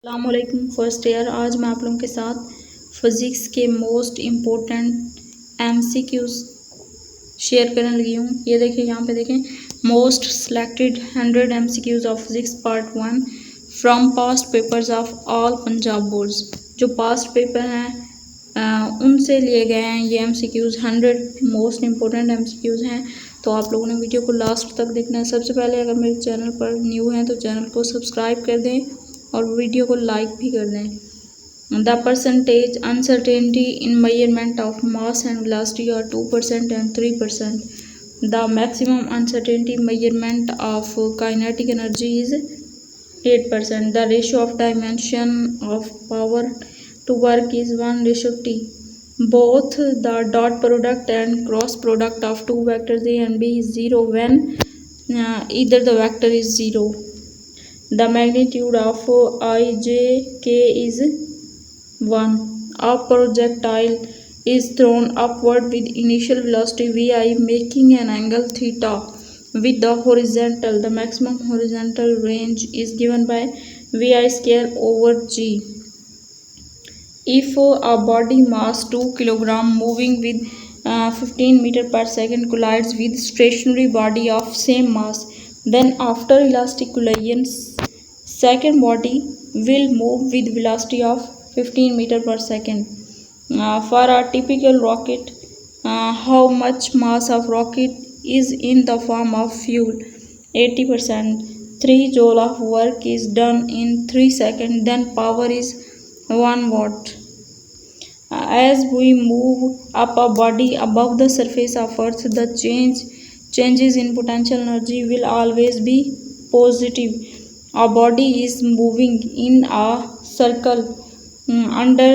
अस्सलामुअलैकुम first year. आज मैं आप लोगों के साथ फिज़िक्स के मोस्ट इम्पोर्टेंट एमसीक्यूज शेयर करने लगी हूँ। ये देखिए, यहाँ पे देखें, most selected 100 MCQs of physics part 1 from past papers of all Punjab boards. जो पास्ट पेपर हैं उनसे लिए गए हैं ये एमसीक्यूज। 100 मोस्ट इम्पोर्टेंट एमसीक्यूज हैं, तो आप लोगों ने वीडियो को लास्ट तक देखना है। सबसे पहले अगर मेरे चैनल पर न्यू हैं तो चैनल को सब्सक्राइब कर दें और वीडियो को लाइक भी कर दें। The percentage uncertainty in measurement of mass and velocity are 2% and 3%. The maximum uncertainty measurement of kinetic energy is 8%. The ratio of dimension of power to work is 1:t. Both the dot product and cross product of two vectors A and B is 0 when either the vector is 0. The magnitude of ijk is 1. A projectile is thrown upward with initial velocity vi making an angle theta with the horizontal. The maximum horizontal range is given by vi square over g. If a body mass 2 kg moving with 15 meter per second collides with stationary body of same mass, then after elastic collision second body will move with velocity of 15 meter per second. For a typical rocket, how much mass of rocket is in the form of fuel? 80%. 3 joule of work is done in 3 seconds, then power is 1 watt. As we move up a body above the surface of earth, the changes in potential energy will always be positive. A body is moving in a circle under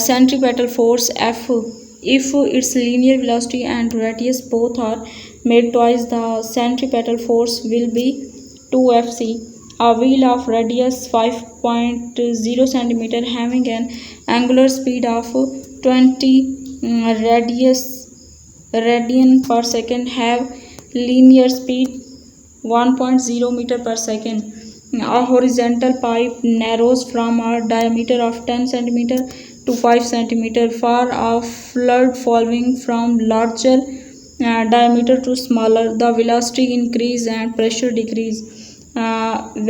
centripetal force F. If its linear velocity and radius both are made twice the centripetal force will be 2fc. A wheel of radius 5.0 cm having an angular speed of 20 radian per second have linear speed 1.0 meter per second. A horizontal pipe narrows from a diameter of 10 cm to 5 cm. For a flood flowing from larger diameter to smaller, the velocity increase and pressure decrease.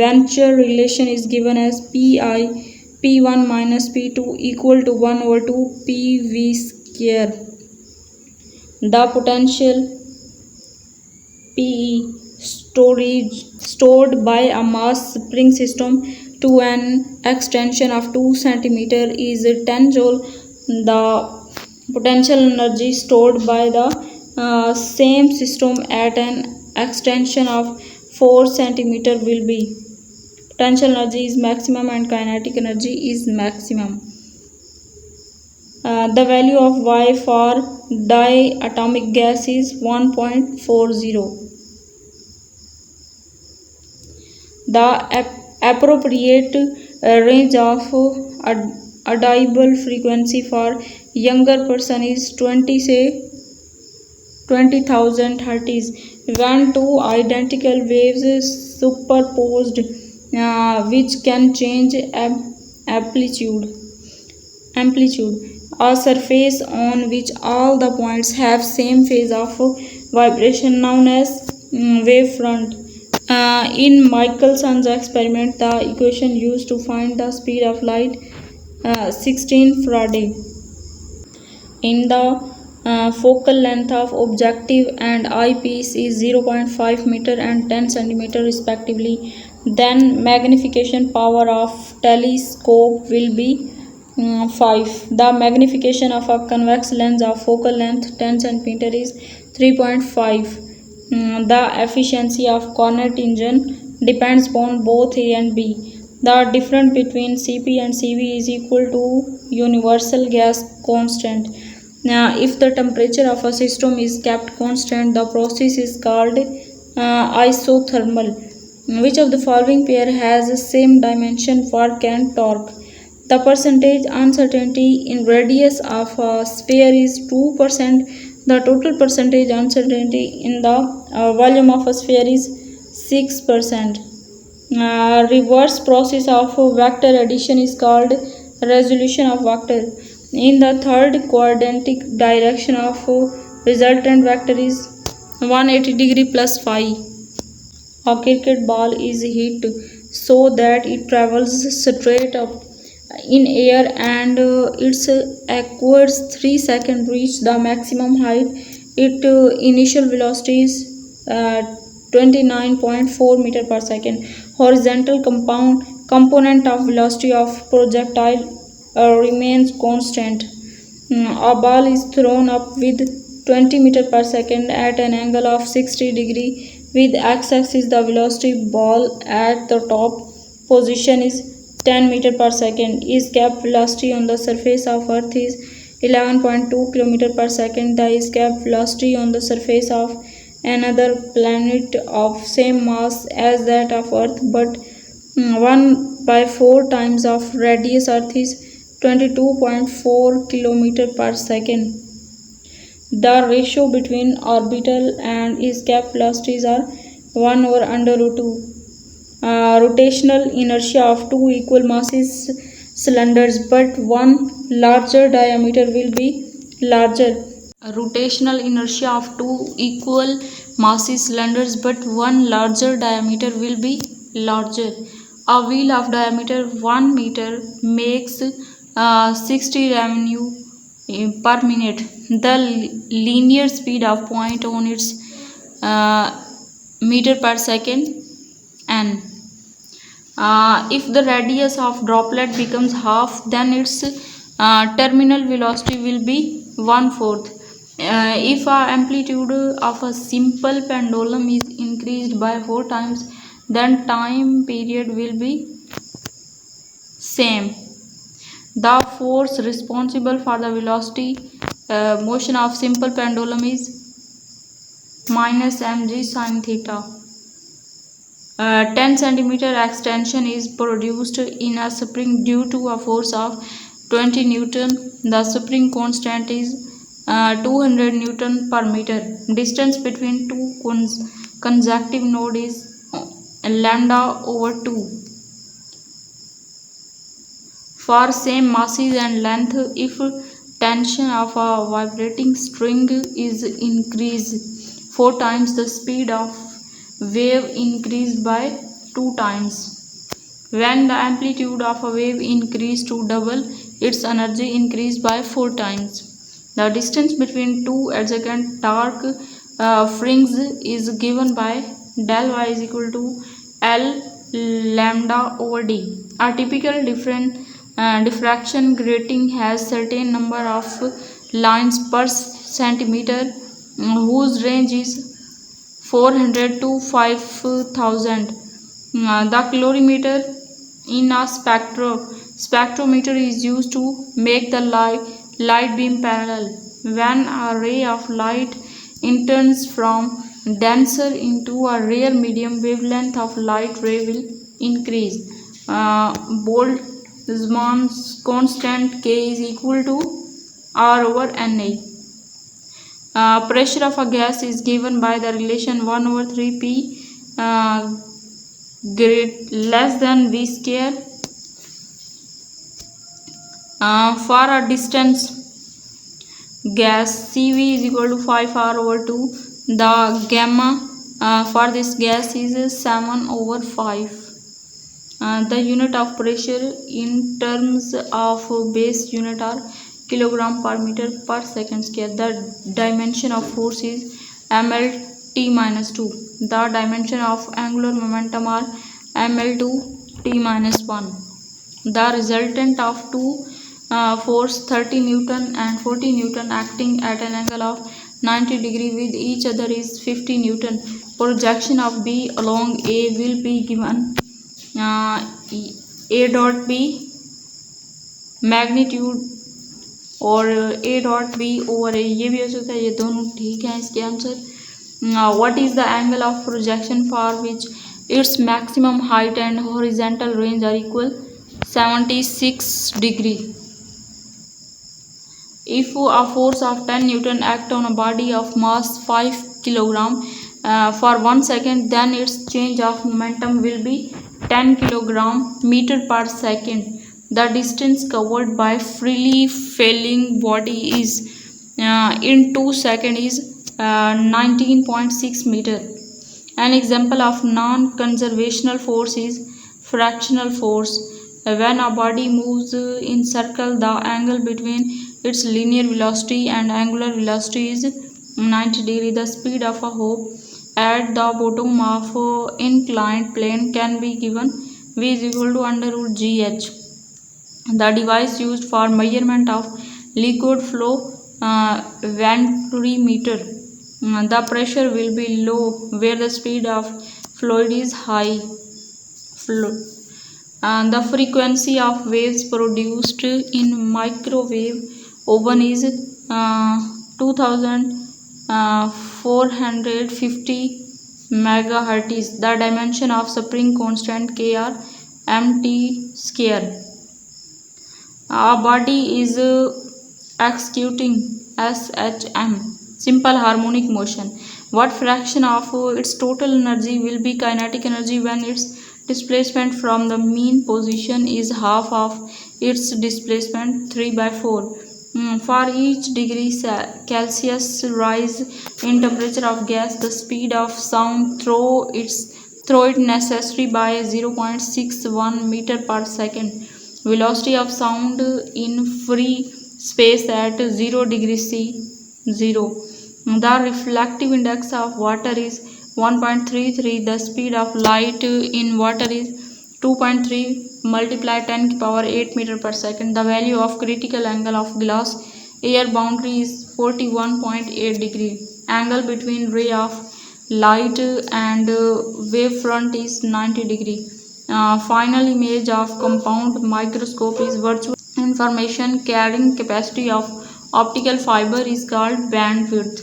Venture relation is given as P1 minus P2 equal to 1 over 2 PV square. The potential PE stored by a mass spring system to an extension of 2 cm is 10 joule. The potential energy stored by the same system at an extension of 4 cm will be. Potential energy is maximum and kinetic energy is maximum. The value of Y for diatomic gas is 1.40. The appropriate range of audible frequency for younger person is 20,000 hertz. When two identical waves superposed which can change amplitude. A surface on which all the points have same phase of vibration known as wavefront. In Michelson's experiment, the equation used to find the speed of light 16 Faraday. In the focal length of objective and eyepiece is 0.5 meter and 10 centimeter respectively. Then magnification power of telescope will be 5. The magnification of a convex lens of focal length 10 centimeter is 3.5. The efficiency of Cornet engine depends upon both A and B. The difference between Cp and Cv is equal to universal gas constant. If the temperature of a system is kept constant, the process is called isothermal. Which of the following pair has the same dimension, work and torque? The percentage uncertainty in radius of a sphere is 2%. The total percentage uncertainty in the volume of a sphere is 6%. Reverse process of vector addition is called resolution of vector. In the third quadratic direction of resultant vector is 180 degree plus phi. A cricket ball is hit so that it travels straight up in air and its acquires 3 seconds reach the maximum height. Its initial velocity is 29.4 meter per second. Horizontal component of velocity of projectile remains constant. A ball is thrown up with 20 meter per second at an angle of 60 degree. With x-axis, the velocity ball at the top position is 10 meter per second. Escape velocity on the surface of Earth is 11.2 km per second. The escape velocity on the surface of another planet of same mass as that of Earth but 1 by 4 times of radius Earth is 22.4 km per second. The ratio between orbital and escape velocities are 1 over under root 2. Rotational inertia of two equal masses cylinders but one larger diameter will be larger. Rotational inertia of two equal masses cylinders but one larger diameter will be larger. A wheel of diameter 1 meter makes 60 revenue per minute. The linear speed of point on its meter per second n. If the radius of droplet becomes half, then its terminal velocity will be 1/4. If our amplitude of a simple pendulum is increased by 4 times, then time period will be same. The force responsible for the velocity motion of simple pendulum is minus mg sin theta. 10 centimeter extension is produced in a spring due to a force of 20 Newton. The spring constant is 200 Newton per meter. Distance between two consecutive nodes is lambda over 2. For same masses and length, if tension of a vibrating string is increased 4 times, the speed of wave increased by 2 times. When the amplitude of a wave increased to double, its energy increased by 4 times. The distance between two adjacent dark fringes is given by del y is equal to L lambda over d. A typical diffraction grating has certain number of lines per centimeter whose range is 400 to 5000. The colorimeter in a spectrometer is used to make the light beam parallel. When a ray of light enters from denser into a rare medium, wavelength of light ray will increase. Boltzmann's constant K is equal to R over Na. Pressure of a gas is given by the relation 1 over 3 P less than V square. For a distance gas, CV is equal to 5R over 2. The gamma for this gas is 7 over 5. The unit of pressure in terms of base unit are kilogram per meter per second square. The dimension of force is mlt minus 2. The dimension of angular momentum are ml2 t minus 1. The resultant of two force 30 Newton and 40 Newton acting at an angle of 90 degree with each other is 50 Newton. Projection of B along A will be given A dot B magnitude और A dot B over A ये भी हो सकता है, ये दोनों ठीक है इसके answer. What is the angle of projection for which its maximum height and horizontal range are equal? 76 degree. If a force of 10 Newton act on a body of mass 5 kilogram for 1 second, then its change of momentum will be 10 kilogram meter per second. The distance covered by freely falling body is in 2 seconds is 19.6 meter. An example of non-conservational force is fractional force. When a body moves in circle, the angle between its linear velocity and angular velocity is 90 degree. The speed of a hoop at the bottom of inclined plane can be given v is equal to under root gh. The device used for measurement of liquid flow venturimeter. The pressure will be low where the speed of fluid is high. The frequency of waves produced in microwave oven is 2450 megahertz. The dimension of spring constant k are mt square. A body is executing SHM, simple harmonic motion. What fraction of its total energy will be kinetic energy when its displacement from the mean position is half of its displacement 3/4? For each degree Celsius rise in temperature of gas, the speed of sound through it necessary by 0.61 meter per second. Velocity of sound in free space at 0 degrees C 0. The reflective index of water is 1.33. The speed of light in water is 2.3 multiply 10 to the power 8 meter per second. The value of critical angle of glass air boundary is 41.8 degree. Angle between ray of light and wavefront is 90 degree. Final image of compound microscope is virtual information carrying capacity of optical fiber is called bandwidth.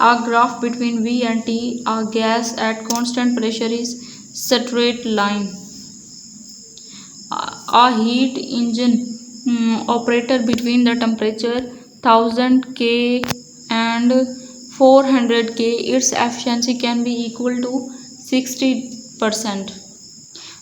A graph between V and T, a gas at constant pressure, is straight line. A heat engine operator between the temperature 1000 K and 400 K, its efficiency can be equal to 60%.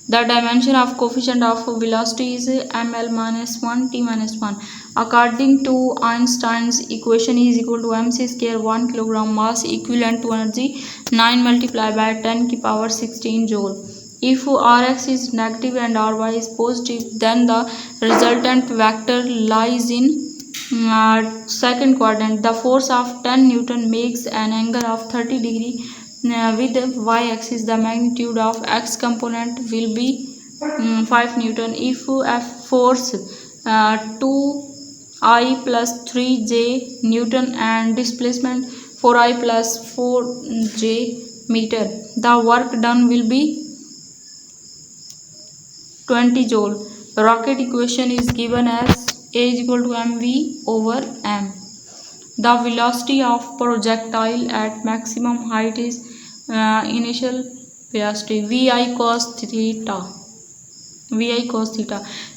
The dimension of coefficient of velocity is ml-1 t-1. According to Einstein's equation, E is equal to mc square 1 kilogram mass equivalent to energy 9 multiplied by 10 to the power 16 joule. If Rx is negative and Ry is positive, then the resultant vector lies in second quadrant. The force of 10 Newton makes an angle of 30 degree. With the y-axis, the magnitude of x component will be 5 Newton. If F force 2I plus 3J Newton and displacement 4I plus 4J meter, the work done will be 20 joule. Rocket equation is given as A is equal to mv over m. The velocity of projectile at maximum height is initial velocity vi cos theta.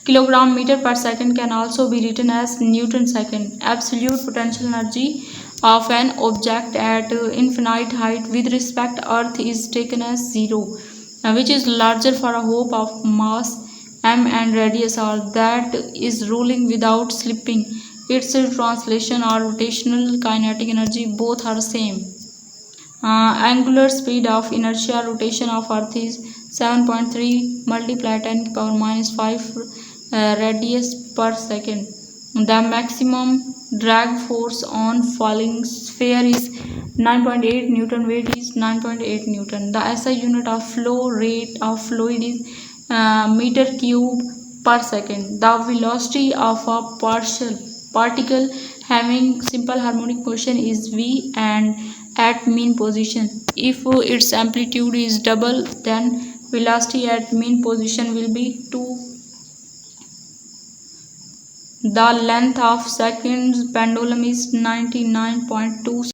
Kilogram meter per second can also be written as Newton second. Absolute potential energy of an object at infinite height with respect to Earth is taken as 0, which is larger for a hoop of mass m and radius r that is rolling without slipping. Its translation or rotational kinetic energy both are same. Angular speed of inertia rotation of Earth is 7.3 multiply 10 to the power minus 5 radius per second. The maximum drag force on falling sphere is 9.8 Newton. Weight is 9.8 Newton. The SI unit of flow rate of fluid is meter cube per second. The velocity of a particle having simple harmonic motion is v and at mean position. If its amplitude is double, then velocity at mean position will be 2. The length of second's pendulum is 99.2